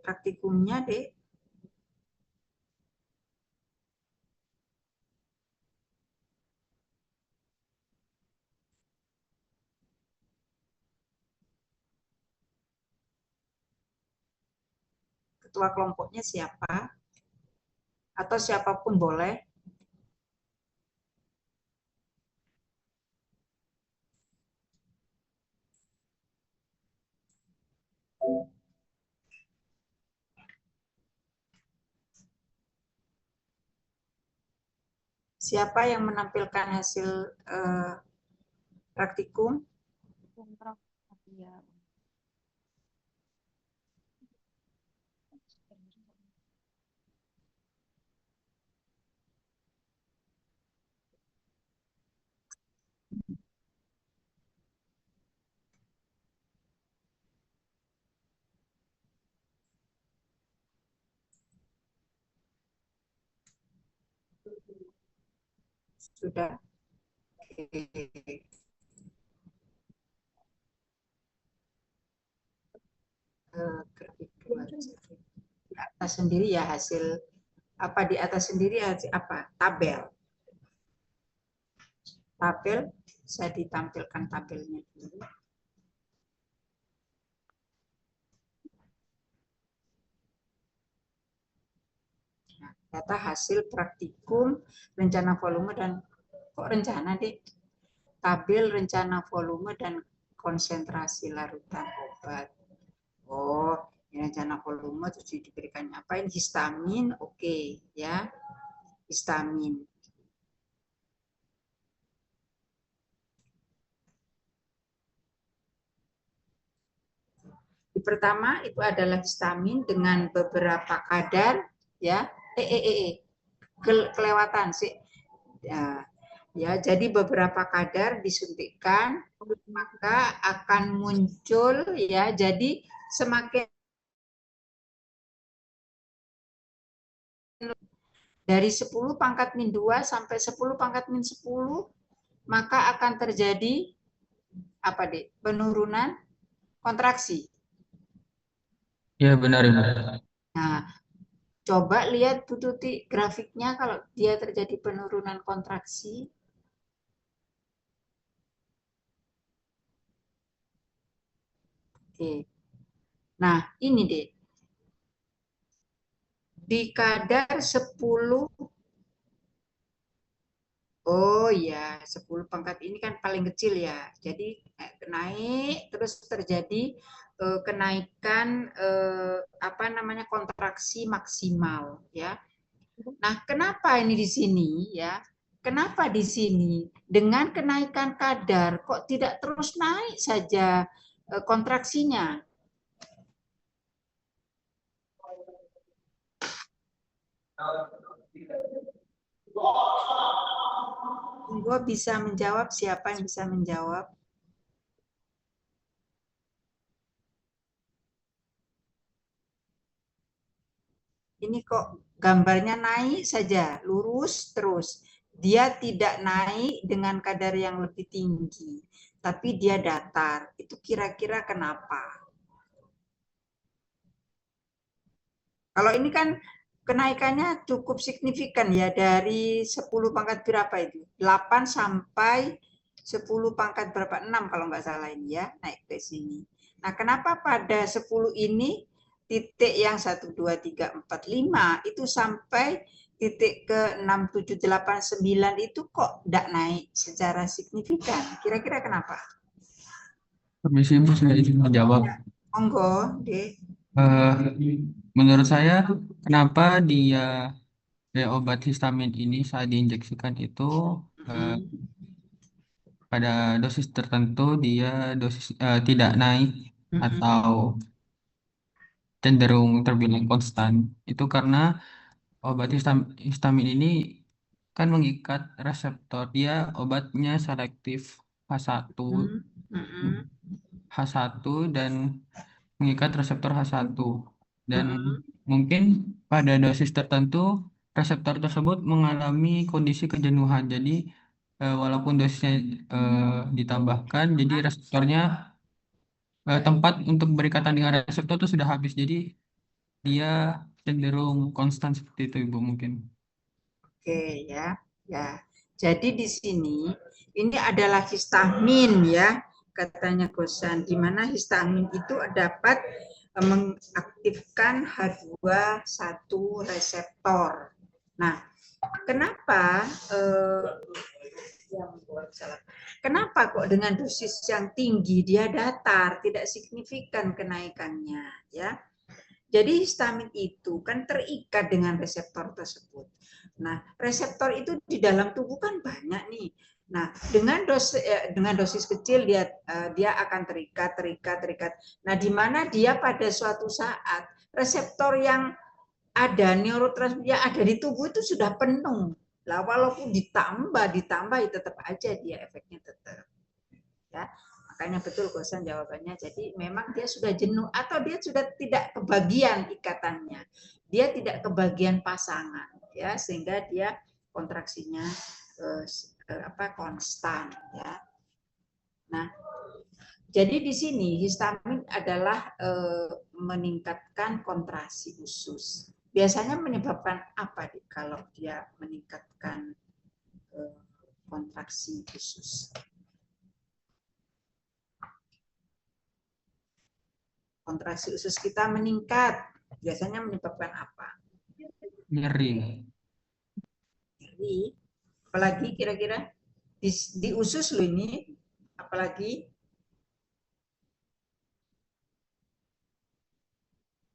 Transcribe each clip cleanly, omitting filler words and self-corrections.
praktikumnya, Dek? Ketua kelompoknya siapa? Atau siapapun boleh? Siapa yang menampilkan hasil praktikum? Sudah. Oke. Di atas sendiri ya hasil apa di atas sendiri apa tabel saya ditampilkan tabelnya dulu. Nah, data hasil praktikum rencana volume dan kok rencana deh tabel rencana volume dan konsentrasi larutan obat. Oh, ini rencana volume terus diberikan apa ini histamin, oke ya histamin. Di pertama itu adalah histamin dengan beberapa kadar ya kelewatan sih ya jadi beberapa kadar disuntikkan maka akan muncul ya jadi semakin dari 10 pangkat min 2 sampai 10 pangkat min 10 maka akan terjadi apa deh penurunan kontraksi. Ya benar. Nah, coba lihat Bu Tuti grafiknya kalau dia terjadi penurunan kontraksi. Oke. Nah, ini deh. Di kadar 10. Oh ya, 10 pangkat ini kan paling kecil ya. Jadi naik terus terjadi kenaikan apa namanya kontraksi maksimal ya. Nah, kenapa ini di sini ya? Kenapa di sini dengan kenaikan kadar kok tidak terus naik saja kontraksinya? Gue bisa menjawab, siapa yang bisa menjawab? Ini kok gambarnya naik saja, lurus terus. Dia tidak naik dengan kadar yang lebih tinggi, tapi dia datar. Itu kira-kira kenapa? Kalau ini kan kenaikannya cukup signifikan ya, dari 10 pangkat berapa itu? 8 sampai 10 pangkat berapa? 6 kalau nggak salah ini ya, naik ke sini. Nah, kenapa pada 10 ini titik yang 1, 2, 3, 4, 5 itu sampai titik ke 6, 7, 8, 9 itu kok tidak naik secara signifikan? Kira-kira kenapa? Permisi Bu, saya izin menjawab. Monggo, deh. Eh, menurut saya kenapa obat histamin ini saat diinjeksikan itu eh, pada dosis tertentu dia tidak naik atau cenderung terbilang konstan. Itu karena obat histamin ini kan mengikat reseptor. Dia obatnya selektif H1, H1 dan mengikat reseptor H1. Dan mungkin pada dosis tertentu reseptor tersebut mengalami kondisi kejenuhan. Jadi walaupun dosisnya ditambahkan, jadi reseptornya tempat untuk berikatan dengan reseptor itu sudah habis. Jadi dia cenderung konstan seperti itu Ibu mungkin. Oke ya, ya. Jadi di sini ini adalah histamin ya, katanya Gosan, di mana histamin itu dapat mengaktifkan H21 reseptor. Nah, kenapa kenapa kok dengan dosis yang tinggi dia datar, tidak signifikan kenaikannya ya? Jadi histamin itu kan terikat dengan reseptor tersebut. Nah, reseptor itu di dalam tubuh kan banyak nih. Nah, dengan dosis kecil dia akan terikat. Nah, di mana dia pada suatu saat reseptor yang ada neurotransmitter yang ada di tubuh itu sudah penuh. Lah walaupun ditambah ya tetap aja dia efeknya tetap. Ya, makanya betul Gosan jawabannya. Jadi memang dia sudah jenuh atau dia sudah tidak kebagian ikatannya. Dia tidak kebagian pasangan ya, sehingga dia kontraksinya konstan ya. Nah, jadi di sini histamin adalah meningkatkan kontraksi usus. Biasanya menyebabkan apa kalau dia meningkatkan kontraksi usus? Kontraksi usus kita meningkat, biasanya menyebabkan apa? Nyeri. Nyeri. Apalagi kira-kira di usus lo ini, apalagi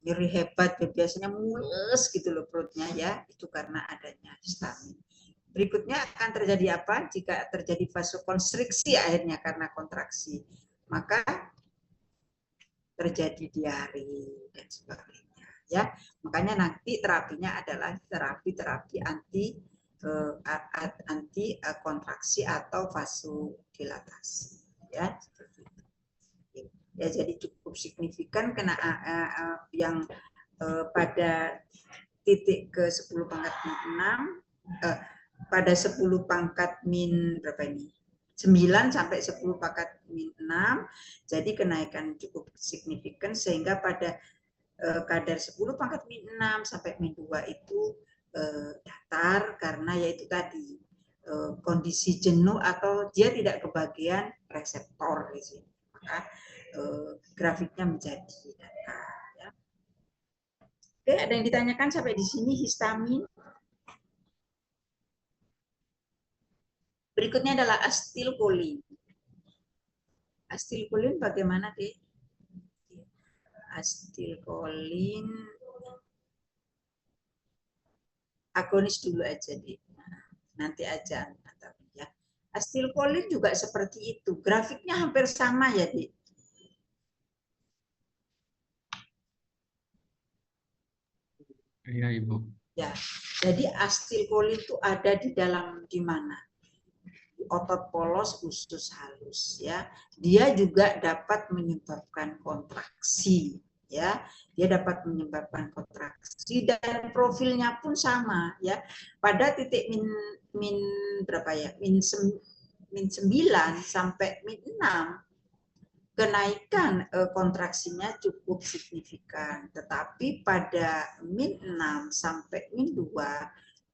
nyeri hebat, biasanya mules gitu loh perutnya ya, itu karena adanya histamin. Berikutnya akan terjadi apa? Jika terjadi vasokonstriksi akhirnya karena kontraksi, maka terjadi diare dan sebagainya ya. Makanya nanti terapinya adalah terapi anti kontraksi atau vasodilatasi ya, seperti itu. Ya, jadi cukup signifikan kena yang pada titik ke 10 pangkat min 6 pada 10 pangkat min berapa ini? 9 sampai 10 pangkat min 6, jadi kenaikan cukup signifikan sehingga pada kadar 10 pangkat min 6 sampai min 2 itu datar karena yaitu tadi kondisi jenuh atau dia tidak kebagian reseptor di sini. Maka grafiknya menjadi datar ya. Oke, ada yang ditanyakan sampai di sini histamin? Berikutnya adalah asetilkolin. Asetilkolin bagaimana, Dek? Asetilkolin agonis dulu aja, Dek. Nanti aja ya. Asetilkolin juga seperti itu. Grafiknya hampir sama ya, Dek. Iya, Ibu. Ya. Jadi asetilkolin itu ada di dalam di mana? Otot polos usus halus ya, dia juga dapat menyebabkan kontraksi ya, dia dapat menyebabkan kontraksi dan profilnya pun sama ya, pada titik min berapa ya, min 9 sampai min 6 kenaikan kontraksinya cukup signifikan, tetapi pada min 6 sampai min 2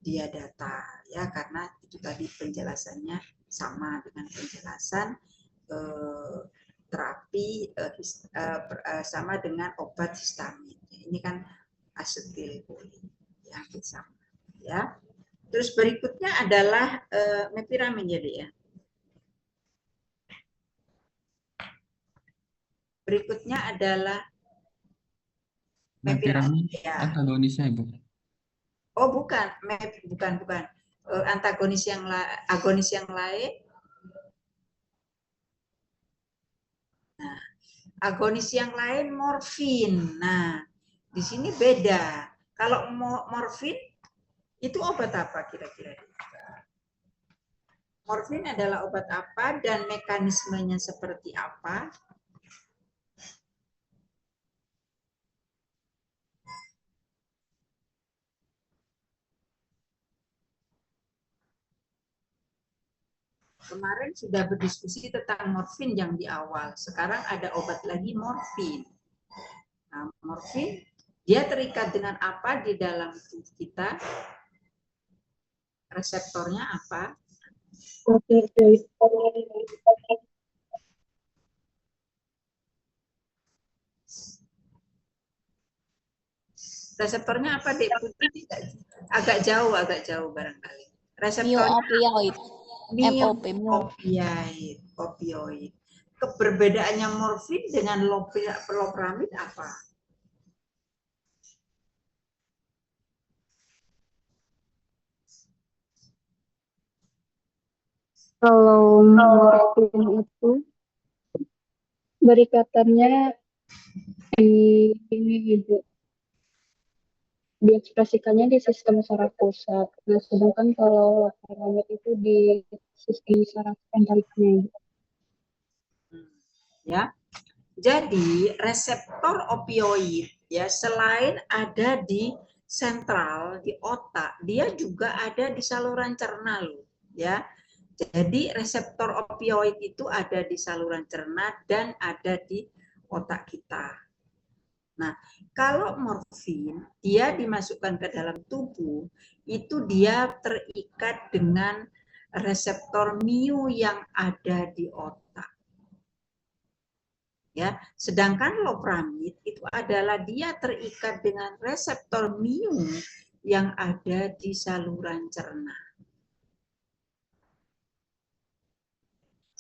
dia datar ya, karena itu tadi penjelasannya sama dengan penjelasan terapi sama dengan obat histamin. Ini kan asetilkolin yang sama ya. Terus berikutnya adalah mepiramin jadi ya. Berikutnya adalah Mepiramin ya. antagonisnya Ibu. Oh bukan, bukan. Antagonis yang agonis yang lain. Nah, agonis yang lain morfin. Nah, di sini beda. Kalau morfin itu obat apa kira-kira? Morfin adalah obat apa dan mekanismenya seperti apa? Kemarin sudah berdiskusi tentang morfin yang di awal. Sekarang ada obat lagi morfin. Nah, morfin Dia terikat dengan apa di dalam tubuh kita? Reseptornya apa? Reseptornya apa, Dek? Putih tidak? Agak jauh barangkali. Reseptornya Myo-opioid. MOP, myo. opioid. Keberbedaannya morfin dengan loperamid apa? Kalau morfin itu berikatannya di ini ibu, diekspresikannya di sistem saraf pusat. Nah, sedangkan kalau loperamid itu di sistem saraf enteriknya. Ya. Jadi reseptor opioid ya selain ada di sentral di otak, dia juga ada di saluran cerna loh, ya. Jadi reseptor opioid itu ada di saluran cerna dan ada di otak kita. Nah, kalau morfin dia dimasukkan ke dalam tubuh, itu dia terikat dengan reseptor mu yang ada di otak. Ya, sedangkan loperamid itu adalah dia terikat dengan reseptor mu yang ada di saluran cerna.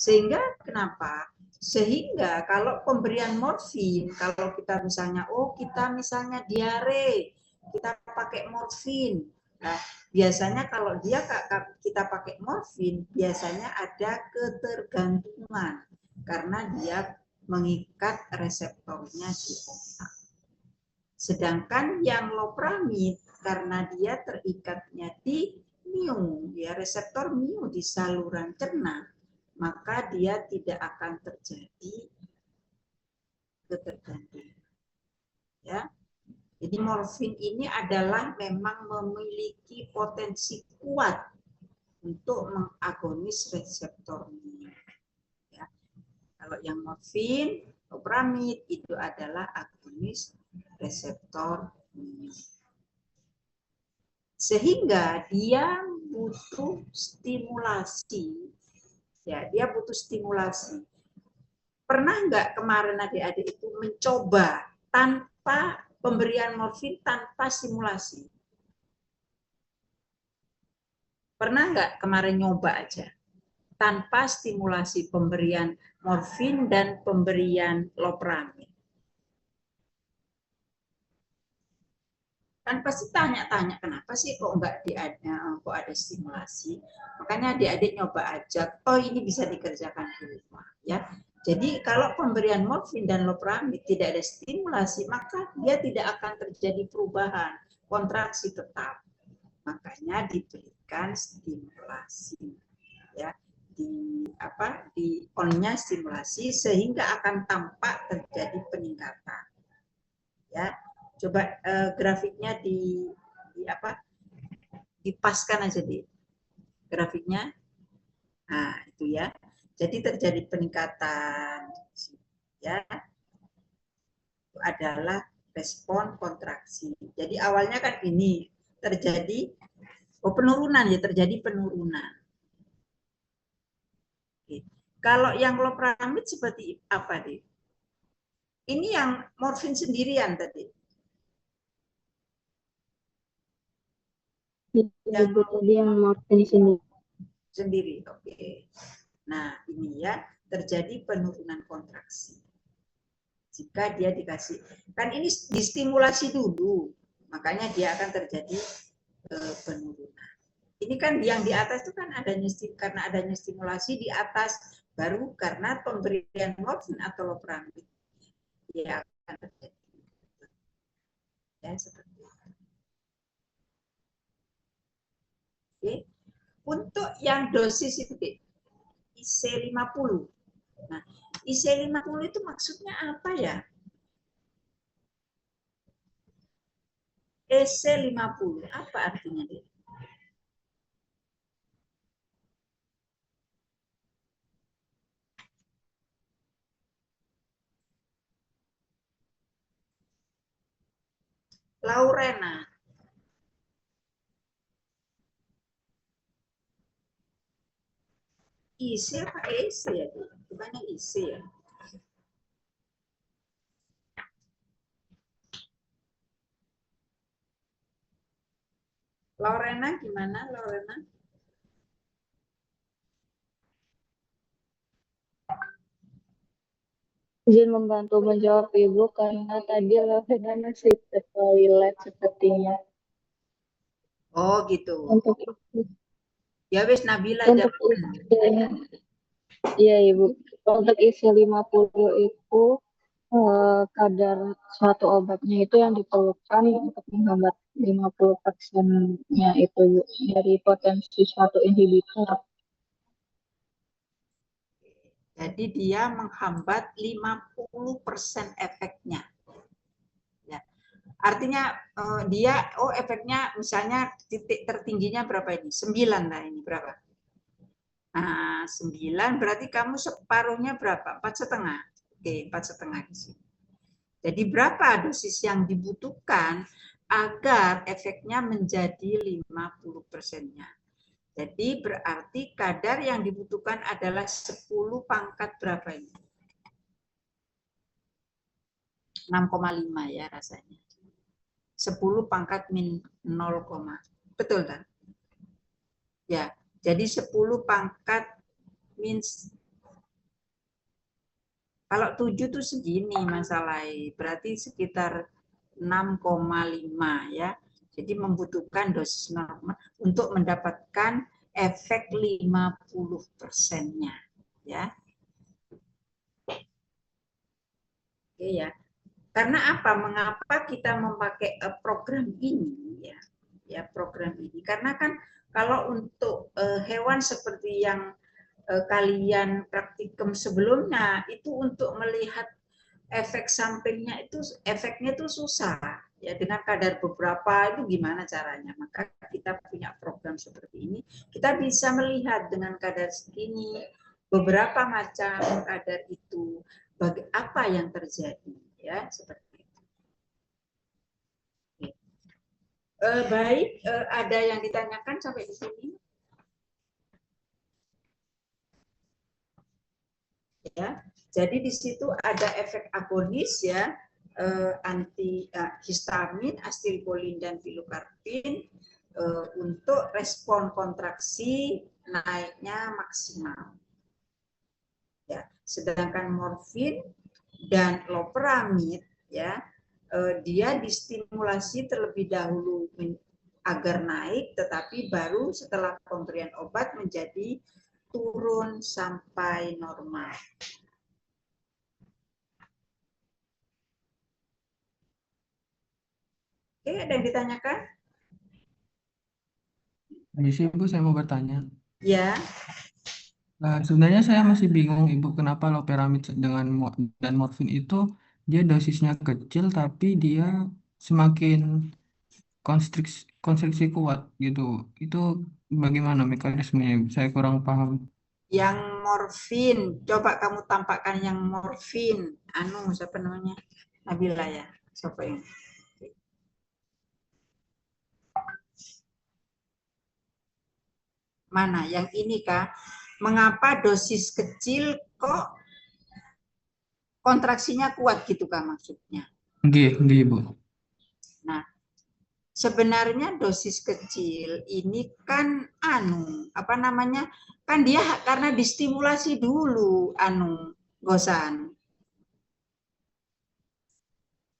Sehingga kenapa? Sehingga kalau pemberian morfin, kalau kita misalnya diare, kita pakai morfin. Nah, biasanya kalau kita pakai morfin, biasanya ada ketergantungan karena dia mengikat reseptornya di otak. Sedangkan yang loperamid karena dia terikatnya di mu, ya reseptor mu di saluran cerna, maka dia tidak akan terjadi ketergantungan. Ya. Jadi morfin ini adalah memang memiliki potensi kuat untuk mengagonis reseptor mu. Ya. Kalau yang morfin, loperamid itu adalah agonis reseptor mu. Sehingga dia butuh stimulasi. Ya, dia butuh stimulasi. Pernah nggak kemarin adik-adik itu mencoba tanpa pemberian morfin tanpa stimulasi? Pernah nggak kemarin nyoba aja tanpa stimulasi pemberian morfin dan pemberian loperamid? Kan pasti tanya-tanya kenapa sih kok kok ada stimulasi. Makanya adik-adik nyoba aja, ini bisa dikerjakan di rumah ya. Jadi kalau pemberian morfin dan loperamid tidak ada stimulasi, maka dia tidak akan terjadi perubahan, kontraksi tetap. Makanya diberikan stimulasi ya. Di on-nya stimulasi sehingga akan tampak terjadi peningkatan. Ya. Coba grafiknya dipaskan aja di grafiknya. Nah, itu ya. Jadi terjadi peningkatan ya. Itu adalah respon kontraksi. Jadi awalnya kan ini terjadi penurunan ya, terjadi penurunan. Oke. Kalau yang loperamid seperti apa, Dik? Ini yang morfin sendirian tadi. Yang tadi yang morfin sendiri. Oke. Nah, ini ya terjadi penurunan kontraksi. Jika dia dikasih, kan ini distimulasi dulu, makanya dia akan terjadi penurunan. Ini kan yang di atas itu kan karena adanya stimulasi di atas, baru karena pemberian morfin atau loperamid dia akan terjadi. Ya, seperti itu. Oke. Untuk yang dosis itu IC50. Nah, IC50 itu maksudnya apa ya? EC50, apa artinya dia? Laurena. IC apa EC ya? Gimana IC ya? Laurena gimana Laurena? Izin membantu menjawab Ibu karena tadi Lavena masih ke toilet sepertinya. Oh gitu. Untuk itu, Ya wis Nabila untuk isinya, iya Ibu. Untuk isi 50 itu kadar suatu obatnya itu yang diperlukan untuk menghambat 50%-nya itu Bu, dari potensi suatu inhibitor. Jadi dia menghambat 50% efeknya. Ya. Artinya dia efeknya misalnya titik tertingginya berapa ini? 9 lah ini berapa? Nah, 9 berarti kamu separuhnya berapa? 4,5. Oke, 4,5 di sini. Jadi berapa dosis yang dibutuhkan agar efeknya menjadi 50%-nya? Jadi berarti kadar yang dibutuhkan adalah 10 pangkat berapa ini? 6,5 ya rasanya. 10 pangkat min 0, betul kan? Ya, jadi 10 pangkat min, kalau 7 tuh segini masalahnya, berarti sekitar 6,5 ya. Jadi membutuhkan dosis normal untuk mendapatkan efek 50%-nya ya. Oke ya. Karena apa? Mengapa kita memakai program ini ya? Ya, program ini. Karena kan kalau untuk hewan seperti yang kalian praktikum sebelumnya itu untuk melihat efek sampingnya itu efeknya itu susah ya, dengan kadar beberapa itu gimana caranya. Maka kita punya program seperti ini, kita bisa melihat dengan kadar segini beberapa macam kadar itu apa yang terjadi ya, seperti itu. Baik, ada yang ditanyakan sampai di sini? Ya, jadi di situ ada efek agonis ya, anti histamin, asilkolin dan pilokarpin untuk respon kontraksi naiknya maksimal. Ya, sedangkan morfin dan loperamid ya, dia distimulasi terlebih dahulu agar naik, tetapi baru setelah pemberian obat menjadi turun sampai normal. Oke, ada yang ditanyakan? Permisi Ibu, saya mau bertanya. Ya. Sebenarnya saya masih bingung Ibu, kenapa loperamid dan morfin itu dia dosisnya kecil tapi dia semakin konstriksi kuat gitu. Itu bagaimana mekanismenya? Saya kurang paham. Yang morfin, coba kamu tampakkan yang morfin. Siapa namanya? Nabila ya. Siapa yang? Mana? Yang ini kah? Mengapa dosis kecil kok kontraksinya kuat gitu kah maksudnya? Nggih, Ibu. Nah, sebenarnya dosis kecil ini kan apa namanya? Kan dia karena distimulasi dulu Gosan.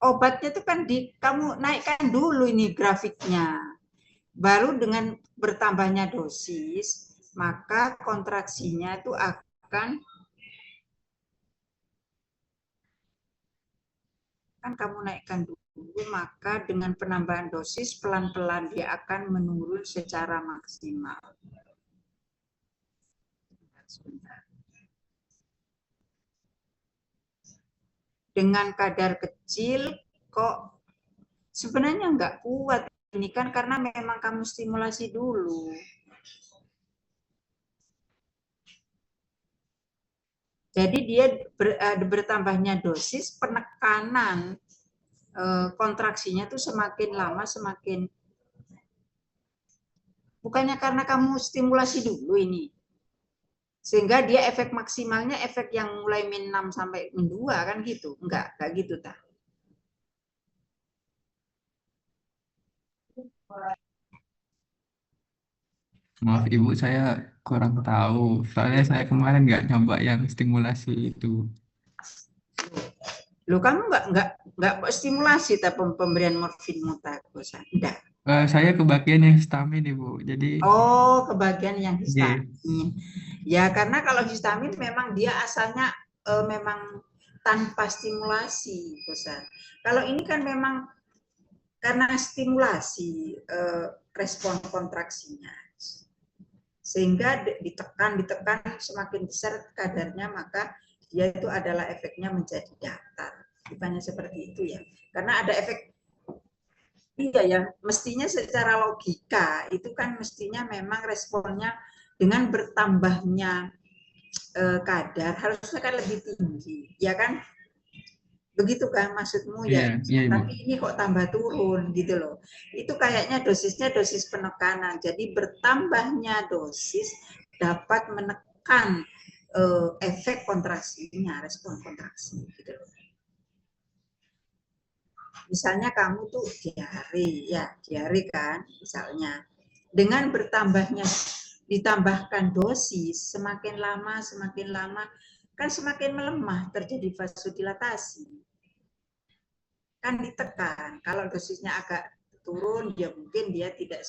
Obatnya itu kan kamu naikkan dulu ini grafiknya. Baru dengan bertambahnya dosis, maka kontraksinya itu akan, kan kamu naikkan dulu, maka dengan penambahan dosis pelan-pelan dia akan menurun secara maksimal. Sebentar. Dengan kadar kecil kok sebenarnya nggak kuat ini kan, karena memang kamu stimulasi dulu. Jadi dia bertambahnya dosis, penekanan kontraksinya tuh semakin lama semakin, bukannya karena kamu stimulasi dulu ini, sehingga dia efek maksimalnya efek yang mulai min 6 sampai min 2 kan gitu. Enggak gitu tak. Maaf Ibu, saya kurang tahu. Soalnya saya kemarin nggak nyoba yang stimulasi itu. Loh, kamu enggak stimulasi tapi pemberian morfin mutagosan. Enggak. Saya kebagian yang histamin Ibu. Jadi, Oh, kebagian yang Iya. histamin. Ya, karena kalau histamin memang dia asalnya memang tanpa stimulasi, bosan. Kalau ini kan memang karena stimulasi respon kontraksinya, sehingga ditekan semakin besar kadarnya, maka dia itu adalah efeknya menjadi datar. Bukannya seperti itu ya, karena ada efek. Iya ya, mestinya secara logika itu kan mestinya memang responnya dengan bertambahnya kadar harusnya kan lebih tinggi, ya kan? Begitu kan maksudmu ya? Iya Ibu. Tapi ini kok tambah turun gitu loh. Itu kayaknya dosisnya dosis penekanan. Jadi bertambahnya dosis dapat menekan efek kontraksinya, respon kontraksi gitu loh. Misalnya kamu tuh diare kan, misalnya. Dengan ditambahkan dosis, semakin lama kan semakin melemah, terjadi vasodilatasi. Kan ditekan. Kalau dosisnya agak turun, mungkin dia tidak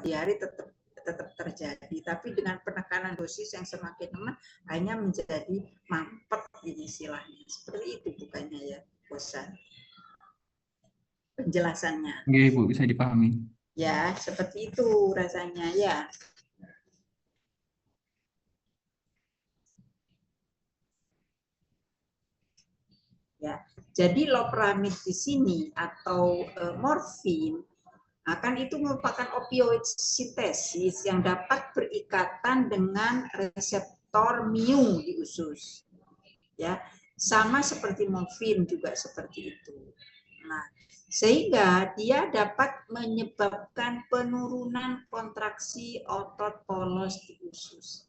diare tetap terjadi. Tapi dengan penekanan dosis yang semakin lemah, hanya menjadi mampet ini istilahnya. Seperti itu bukannya ya, bosan. Penjelasannya. Iya Ibu, bisa dipahami. Ya, seperti itu rasanya ya. Ya, jadi loperamid di sini atau morfin akan itu merupakan opioid sintesis yang dapat berikatan dengan reseptor mu di usus. Ya, sama seperti morfin juga seperti itu. Nah, sehingga dia dapat menyebabkan penurunan kontraksi otot polos di usus.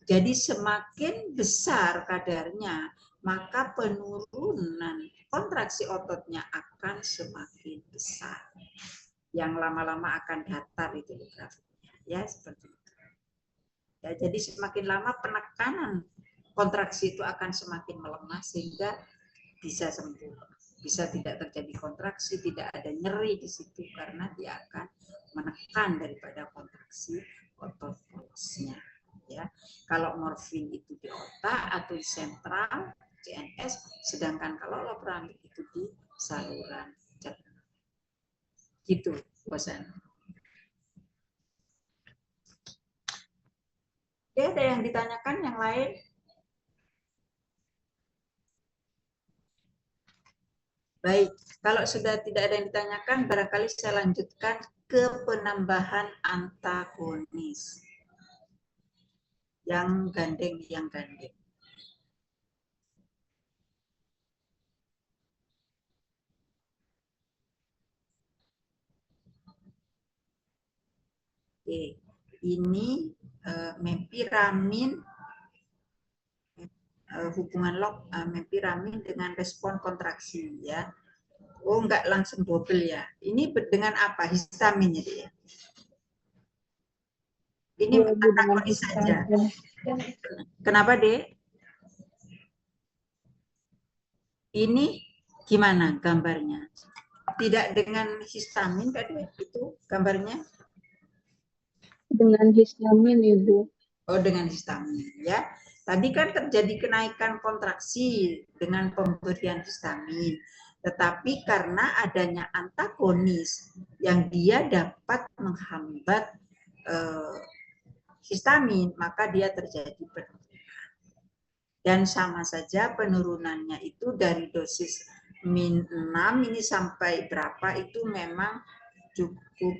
Jadi semakin besar kadarnya, maka penurunan kontraksi ototnya akan semakin besar. Yang lama-lama akan datar itu grafiknya, ya seperti itu. Ya, jadi semakin lama penekanan kontraksi itu akan semakin melemah sehingga bisa sembuh, bisa tidak terjadi kontraksi, tidak ada nyeri di situ karena dia akan menekan daripada kontraksi otot polosnya. Ya, kalau morfin itu di otak atau di sentral CNS, sedangkan kalau loperamid itu di saluran cerna. Gitu, bosan. Oke, ada yang ditanyakan yang lain? Baik, kalau sudah tidak ada yang ditanyakan, barangkali saya lanjutkan ke penambahan antagonis. Yang gandeng. Oke, ini mempiramin, hubungan mempiramin dengan respon kontraksi ya. Oh, enggak langsung double ya. Ini dengan apa? Histamin ya. Ini antagonis saja. Kenapa, Dek? Ini gimana gambarnya? Tidak dengan histamin kan itu gambarnya? Dengan histamin, Ibu. Oh, dengan histamin ya. Tadi kan terjadi kenaikan kontraksi dengan pemberian histamin. Tetapi karena adanya antagonis yang dia dapat menghambat histamin, maka dia terjadi penurunan. Dan sama saja penurunannya itu dari dosis min 6 ini sampai berapa itu memang cukup.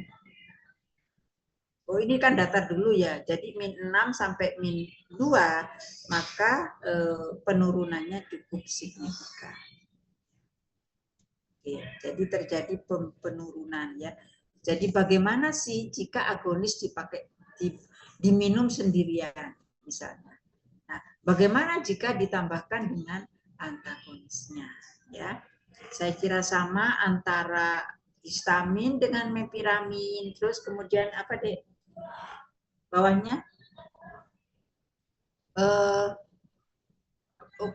Oh, ini kan datar dulu ya. Jadi min 6 sampai min 2, maka penurunannya cukup signifikan. Oke, jadi terjadi penurunan ya. Jadi bagaimana sih jika agonis diminum sendirian misalnya. Nah, bagaimana jika ditambahkan dengan antagonisnya ya? Saya kira sama antara histamin dengan mepiramin, terus kemudian apa deh bawahnya?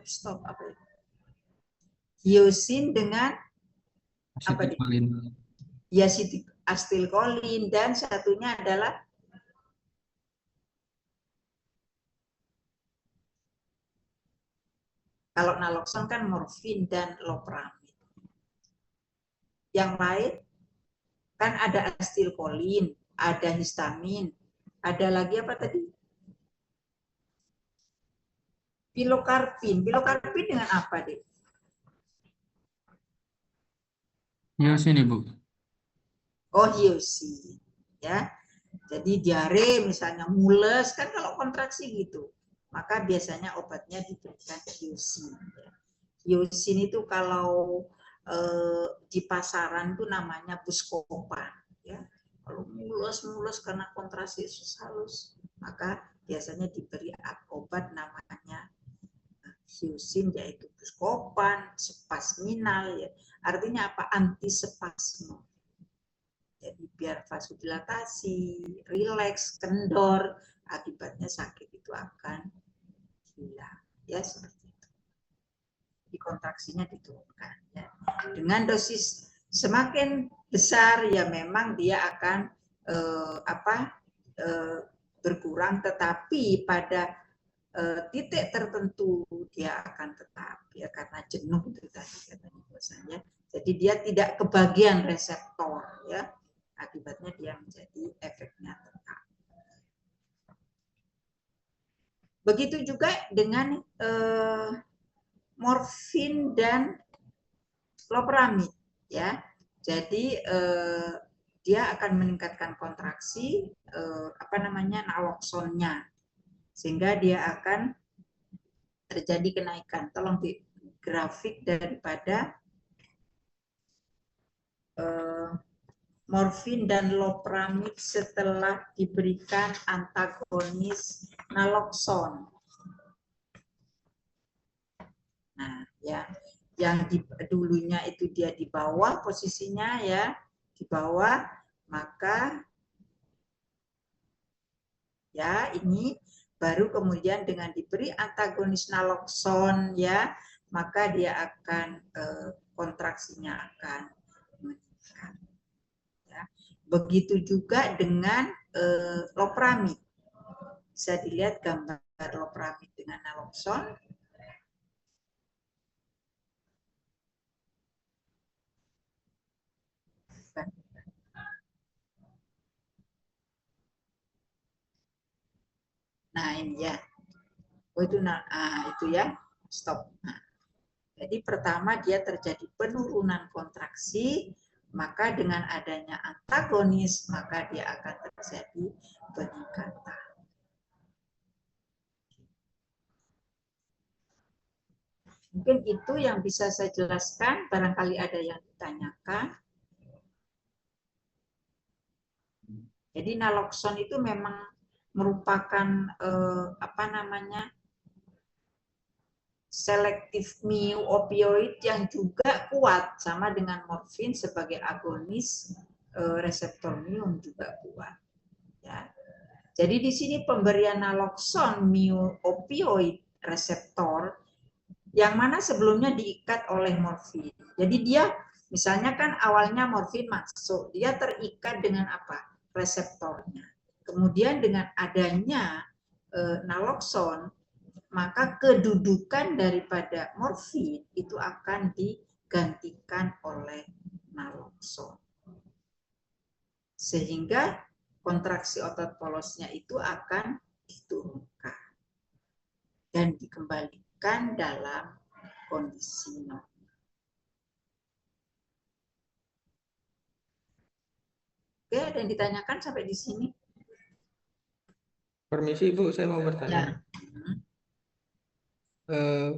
Stop apa ya? Hiosin dengan apa deh? Asetilkolin. Ya asetilkolin, dan satunya adalah kalau naloxon kan morfin dan loperamid. Yang lain kan ada asetilkolin, ada histamin, ada lagi apa tadi? Pilokarpin. Pilokarpin dengan apa deh? Hiosin, Ibu. Oh, hiosin. Ya. Jadi diare misalnya mules kan kalau kontraksi gitu. Maka biasanya obatnya diberikan hiosin. Hiosin itu kalau di pasaran itu namanya Buscopan. Ya. Kalau mulus karena kontraksi halus, maka biasanya diberi obat namanya hiosin, yaitu Buscopan, spasminal. Ya. Artinya apa? Antispasmo. Jadi biar vasodilatasi, rileks, kendor, akibatnya sakit itu akan hilang. Ya, seperti itu. Di kontraksinya diturunkan. Ya. Dengan dosis semakin besar, ya memang dia akan berkurang, tetapi pada titik tertentu dia akan tetap, ya karena jenuh itu tadi katanya bahasanya. Jadi dia tidak kebagian reseptor, ya. Akibatnya dia menjadi efeknya tetap. Begitu juga dengan morfin dan loperamid, ya. Jadi dia akan meningkatkan kontraksi naloxonnya, sehingga dia akan terjadi kenaikan. Tolong di grafik daripada morfin dan loperamid setelah diberikan antagonis naloxon. Nah, ya, yang dulunya itu dia di bawah posisinya, ya, di bawah, maka ya ini baru kemudian dengan diberi antagonis naloxon, ya, maka dia akan kontraksinya akan meningkat. Ya. Begitu juga dengan loperamid. Bisa dilihat gambar loperamid dengan naloxon. Nah, ini ya. Oh, itu itu ya. Stop. Nah, jadi pertama dia terjadi penurunan kontraksi, maka dengan adanya antagonis maka dia akan terjadi peningkatan. Mungkin itu yang bisa saya jelaskan, barangkali ada yang ditanyakan. Jadi naloxon itu memang merupakan selektif mu opioid yang juga kuat, sama dengan morfin sebagai agonis reseptor mu juga kuat. Ya. Jadi di sini pemberian naloxon mu opioid reseptor yang mana sebelumnya diikat oleh morfin. Jadi dia misalnya kan awalnya morfin masuk, dia terikat dengan apa? Reseptornya. Kemudian dengan adanya naloxon, maka kedudukan daripada morfin itu akan digantikan oleh naloxon. Sehingga kontraksi otot polosnya itu akan diturunkan dan dikembalikan dalam kondisi normal. Oke, ada yang ditanyakan sampai di sini? Permisi, Ibu, saya mau bertanya. Ya.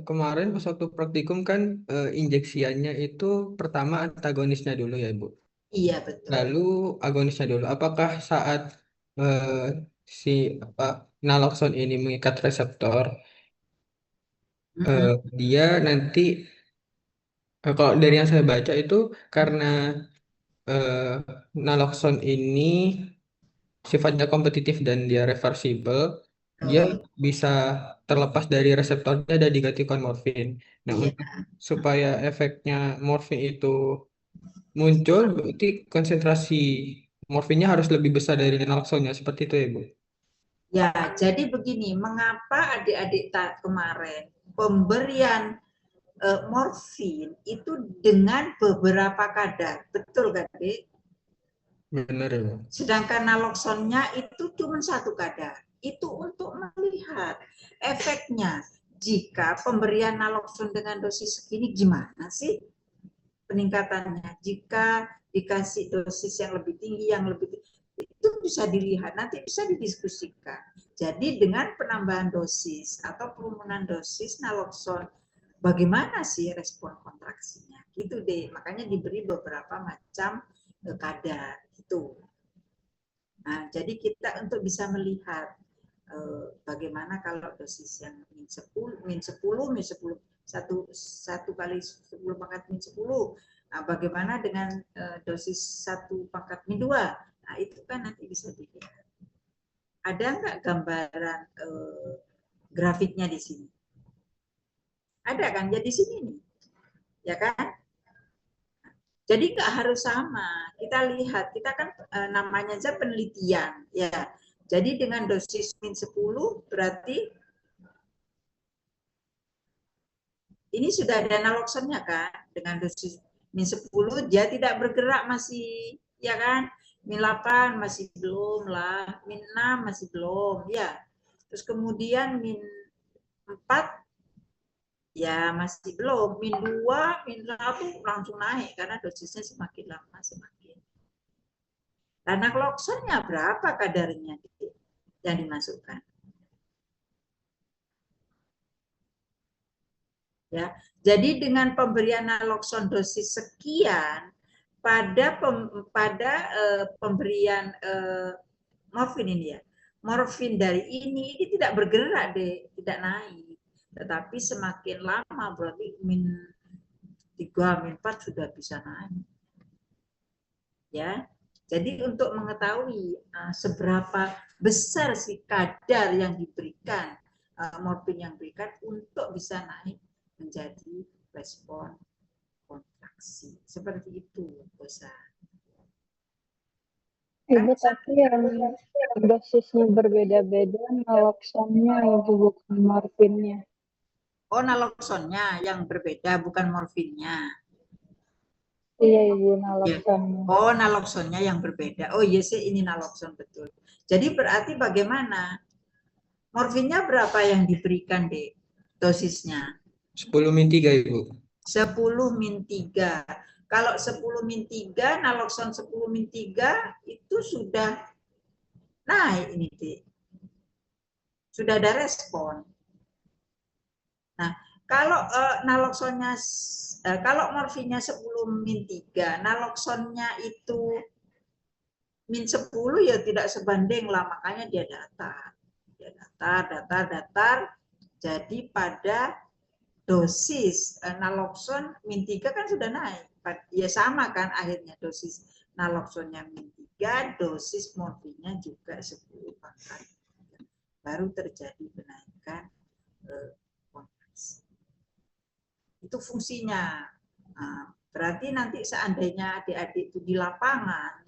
kemarin pas waktu praktikum kan injeksiannya itu pertama antagonisnya dulu ya Ibu. Iya, betul. Lalu agonisnya dulu. Apakah saat eh, si apa naloxon ini mengikat reseptor, Mm-mm. dia nanti kalau dari yang saya baca itu karena eh, naloxon ini sifatnya kompetitif dan dia reversible, dia Betul. bisa terlepas dari reseptornya dan digantikan morfin. Nah, Iya. untuk supaya efeknya morfin itu muncul, berarti konsentrasi morfinnya harus lebih besar dari naloxonnya, seperti itu ya, Bu? Ya, jadi begini, mengapa adik-adik kemarin pemberian morfin itu dengan beberapa kadar, betul kan, Dik? Benar ya, Bu? Sedangkan naloxonnya itu cuma satu kadar. Itu untuk melihat efeknya. Jika pemberian naloxon dengan dosis segini gimana sih peningkatannya? Jika dikasih dosis yang lebih tinggi, yang lebih tinggi, itu bisa dilihat, nanti bisa didiskusikan. Jadi dengan penambahan dosis atau kerumunan dosis naloxon, bagaimana sih respon kontraksinya? Gitu deh, makanya diberi beberapa macam kadar itu. Nah, jadi kita untuk bisa melihat bagaimana kalau dosis yang min 10, min 10, min 10, satu kali 10 pangkat min 10. Nah, bagaimana dengan dosis 1 pangkat min 2? Nah, itu kan nanti bisa dilihat. Ada nggak gambaran grafiknya di sini? Ada kan? Ya di sini nih. Ya kan? Jadi nggak harus sama. Kita lihat, kita kan namanya aja penelitian. Ya. Jadi dengan dosis min 10 berarti ini sudah ada naloxonnya kan? Dengan dosis min 10 dia tidak bergerak masih, ya kan? Min 8 masih belum lah, min 6 masih belum, ya. Terus kemudian min 4 ya masih belum, min 2, min 1 langsung naik karena dosisnya semakin lama semakin. Nah, naloxonnya berapa kadarnya yang dimasukkan? Ya, jadi dengan pemberian naloxon dosis sekian pada pemberian morfin ini ya, morfin dari ini tidak bergerak deh, tidak naik. Tetapi semakin lama berarti min 3, min 4 sudah bisa naik. Ya, jadi untuk mengetahui seberapa besar si kadar yang diberikan, morfin yang diberikan untuk bisa naik menjadi respon kontraksi. Seperti itu, Bosa. Ibu, tapi yang dosisnya berbeda-beda, naloxonnya itu bukan morfinnya. Oh, naloxonnya yang berbeda, bukan morfinnya. Iya, Ibu, Ya. naloxonnya. Oh, naloxonnya yang berbeda. Oh iya sih, ini naloxon betul. Jadi berarti bagaimana? Morfinnya berapa yang diberikan, Dek? Dosisnya? 10 min 3, Ibu. 10 min 3. Kalau 10 min 3, naloxon 10 min 3 itu sudah naik ini, Dek. Sudah ada respon. Nah, kalau naloxonnya kalau morfinnya 10 min 3, naloxonnya itu min 10 ya tidak sebanding lah, makanya dia datar. Dia datar. Jadi pada dosis naloxon min 3 kan sudah naik. Ya sama kan akhirnya dosis naloxonnya min 3, dosis morfinnya juga 10 pangkat. Baru terjadi kenaikan kontraksi. Itu fungsinya. Nah, berarti nanti seandainya adik-adik itu di lapangan,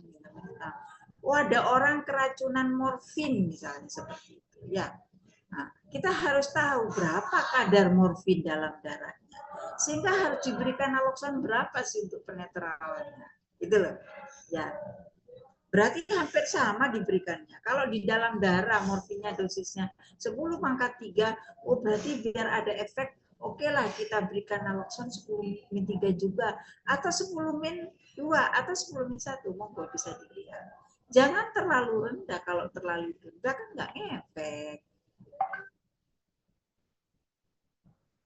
ada orang keracunan morfin misalnya seperti itu, ya. Nah, kita harus tahu berapa kadar morfin dalam darahnya, sehingga harus diberikan naloxon berapa sih untuk penetralannya, gitu loh, ya. Berarti hampir sama diberikannya. Kalau di dalam darah morfinnya dosisnya 10 pangkat 3, oh berarti biar ada efek, oke lah kita berikan naloxon 10 min 3 juga, atau 10 min 2, atau 10 min 1, monggo bisa dilihat. Jangan terlalu rendah, kalau terlalu rendah kan nggak efek.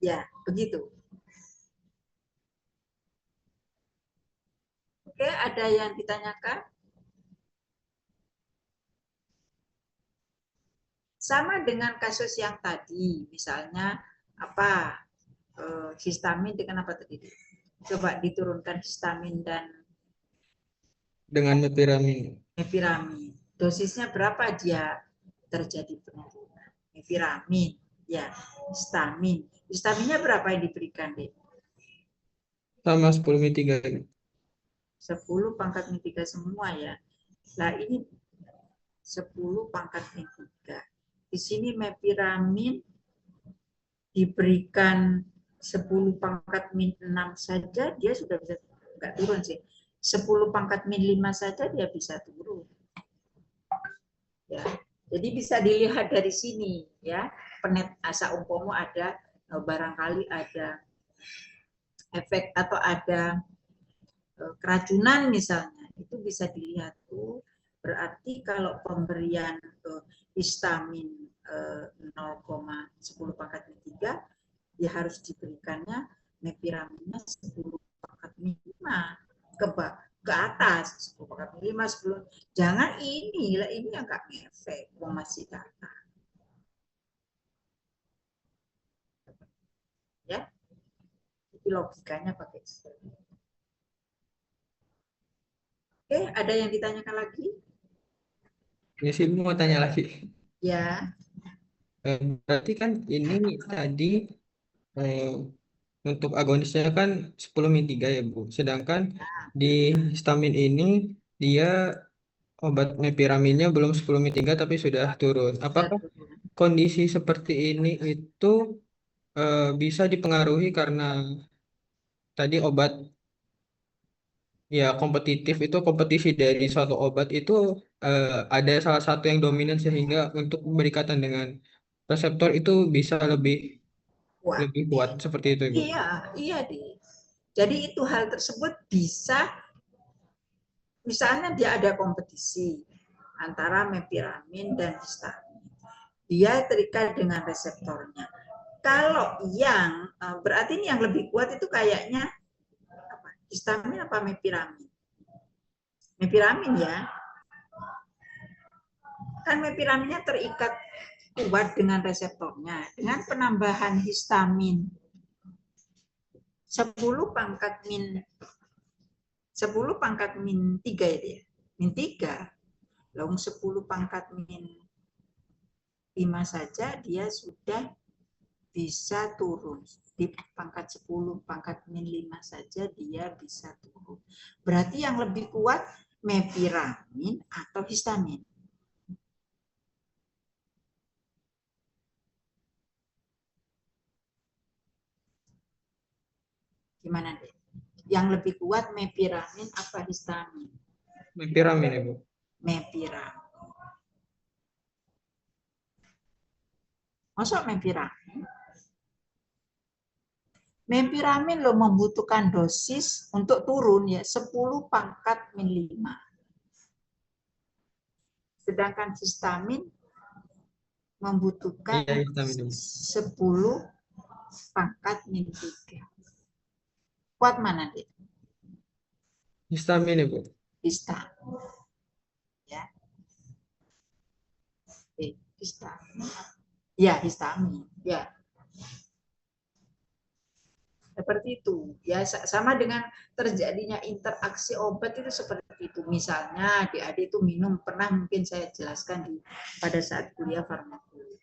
Ya, begitu. Oke, ada yang ditanyakan? Sama dengan kasus yang tadi, misalnya apa? Histamin dengan apa tadi? Coba diturunkan histamin dan Dengan mepiramin. mepiramin. Dosisnya berapa dia terjadi penurunan? Mepiramin, ya, histamin. Histaminnya berapa yang diberikan, Dek? Sama 10/3. 10 pangkat min 3 semua ya. Nah, ini 10 pangkat min 3. Di sini mepiramin diberikan 10 pangkat min 6 saja, dia sudah bisa, enggak turun sih. 10 pangkat min 5 saja dia bisa turun. Ya. Jadi bisa dilihat dari sini ya. Penet asa umpomo ada barangkali ada efek atau ada keracunan misalnya, itu bisa dilihat tuh. Berarti kalau pemberian histamin 0,10 pangkat min 3, ya harus diberikannya mepiraminnya 10 pangkat min 5 ke atas, 10 pangkat min 5 sebelum. Jangan ini yang nggak ngefek, masih data. Ya, jadi logikanya pakai seperti itu. Oke, ada yang ditanyakan lagi? Ini sih mau tanya lagi. Ya. Berarti kan ini tadi untuk agonisnya kan 10/3 ya Bu. Sedangkan di histamin ini dia obat mepiraminnya belum 10/3 tapi sudah turun. Apakah kondisi seperti ini itu bisa dipengaruhi karena tadi obat ya kompetitif itu kompetisi dari suatu obat itu ada salah satu yang dominan sehingga untuk berikatan dengan reseptor itu bisa lebih Kuat. kuat seperti itu Ibu. Iya deh. Jadi itu hal tersebut bisa, misalnya dia ada kompetisi antara mepiramin dan histamin. Dia terikat dengan reseptornya. Kalau yang berarti ini yang lebih kuat itu kayaknya apa? Histamin apa mepiramin? Mepiramin ya. Kan mepiraminnya terikat kuat dengan reseptornya. Dengan penambahan histamin 10 pangkat min 10 pangkat min 3 ya dia. Min 3. Lalu 10 pangkat min 5 saja dia sudah bisa turun. Di pangkat 10 pangkat min 5 saja dia bisa turun. Berarti yang lebih kuat mepiramin atau histamin? Gimana deh? Yang lebih kuat mepiramin apa histamin? Mepiramin Ibu. Mepiramin. Masuk mepiramin? Mepiramin lo membutuhkan dosis untuk turun ya 10 pangkat min 5. Sedangkan histamin membutuhkan 10 pangkat min 3. Kuat mana dia? Histamin Ibu. Histamin. Ya. Histamin. Ya, histamin. Ya. Seperti itu. Ya, sama dengan terjadinya interaksi obat itu seperti itu. Misalnya adik-adik itu minum, pernah mungkin saya jelaskan pada saat kuliah farmakologi.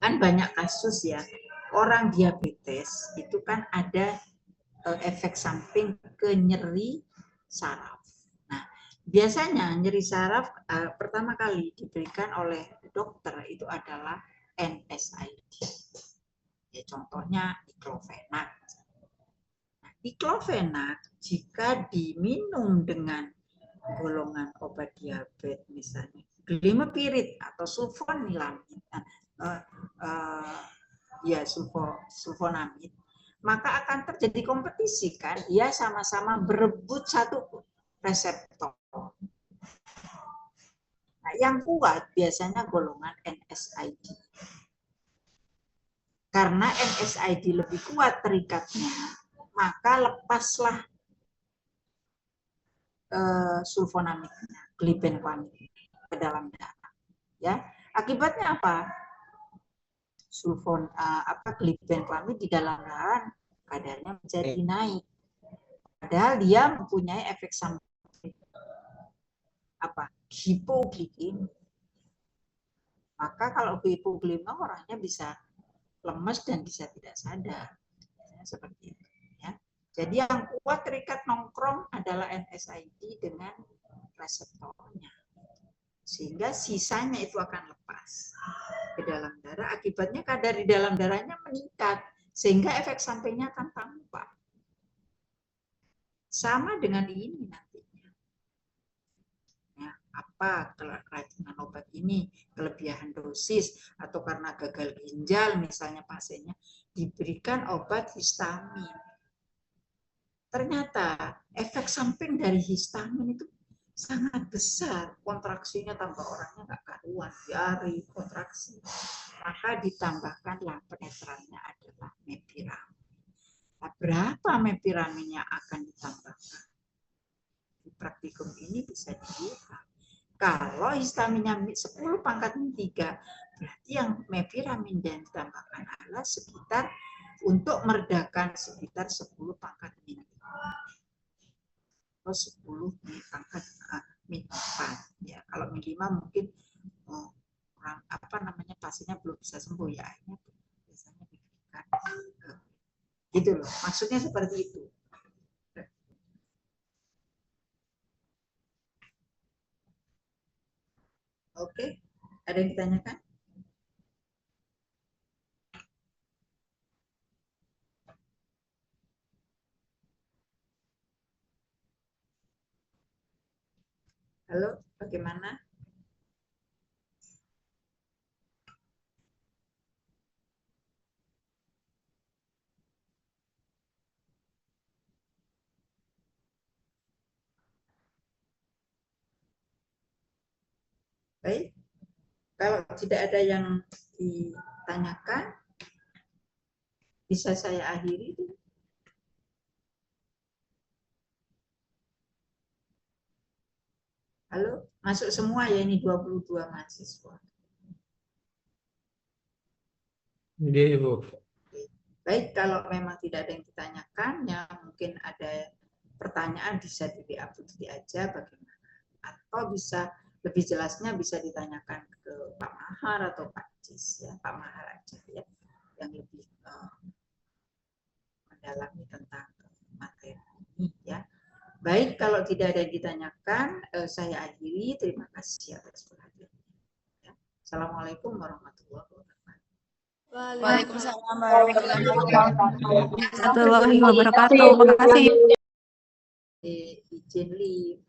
Kan banyak kasus ya, orang diabetes itu kan ada efek samping ke nyeri saraf. Nah, biasanya nyeri saraf pertama kali diberikan oleh dokter itu adalah NSAID. Ya, contohnya diclofenac. Nah, diclofenac jika diminum dengan golongan obat diabetes misalnya glimepirid atau sulfonilamid, ya sulfonamid, maka akan terjadi kompetisi kan, dia sama-sama berebut satu reseptor. Nah, yang kuat biasanya golongan NSAID. Karena NSAID lebih kuat terikatnya, maka lepaslah sulfonamidnya, glibenclamid ke dalam darah. Ya, akibatnya apa? Glibenclamid di dalam darah kadarnya menjadi naik. Padahal dia mempunyai efek samping apa? Hipoglikemia. Maka kalau hipoglikemia orangnya bisa lemes dan bisa tidak sadar. Seperti itu. Ya. Jadi yang kuat terikat nongkrong adalah NSAID dengan reseptornya. Sehingga sisanya itu akan lepas ke dalam darah. Akibatnya kadar di dalam darahnya meningkat. Sehingga efek sampingnya akan tampak. Sama dengan ini nantinya. Ya, apa keracunan obat ini, kelebihan dosis, atau karena gagal ginjal misalnya pasiennya, diberikan obat histamin. Ternyata efek samping dari histamin itu sangat besar, kontraksinya tambah orangnya nggak karuan, diare, kontraksi. Maka ditambahkanlah penetrannya adalah mepiramin. Nah, berapa mepiraminnya akan ditambahkan? Di praktikum ini bisa dilihat. Kalau histaminnya 10 pangkat min 3, berarti yang mepiramin yang ditambahkan adalah sekitar untuk meredakan sekitar 10 pangkat min 5. Atau 10 pangkat min 4. Ya, kalau min 5 mungkin orang pasiennya belum bisa sembuh ya, akhirnya biasanya diberikan gitu loh. Maksudnya seperti itu. Oke, ada yang ditanyakan? Halo, bagaimana? Baik, kalau tidak ada yang ditanyakan, bisa saya akhiri. Halo, masuk semua ya, ini 22 mahasiswa. Iya, Ibu. Baik, kalau memang tidak ada yang ditanyakan, ya mungkin ada pertanyaan bisa di WA Putri aja bagaimana. Atau bisa lebih jelasnya bisa ditanyakan ke Pak Mahar atau Pak Cis, ya, Pak Mahar aja ya, yang lebih mendalami tentang materi ini ya. Baik, kalau tidak ada yang ditanyakan, saya akhiri. Terima kasih atas perhatiannya. Ya. Assalamualaikum warahmatullahi wabarakatuh. Waalaikumsalam warahmatullahi Warahmatullahi wabarakatuh. Terima kasih. Izin live.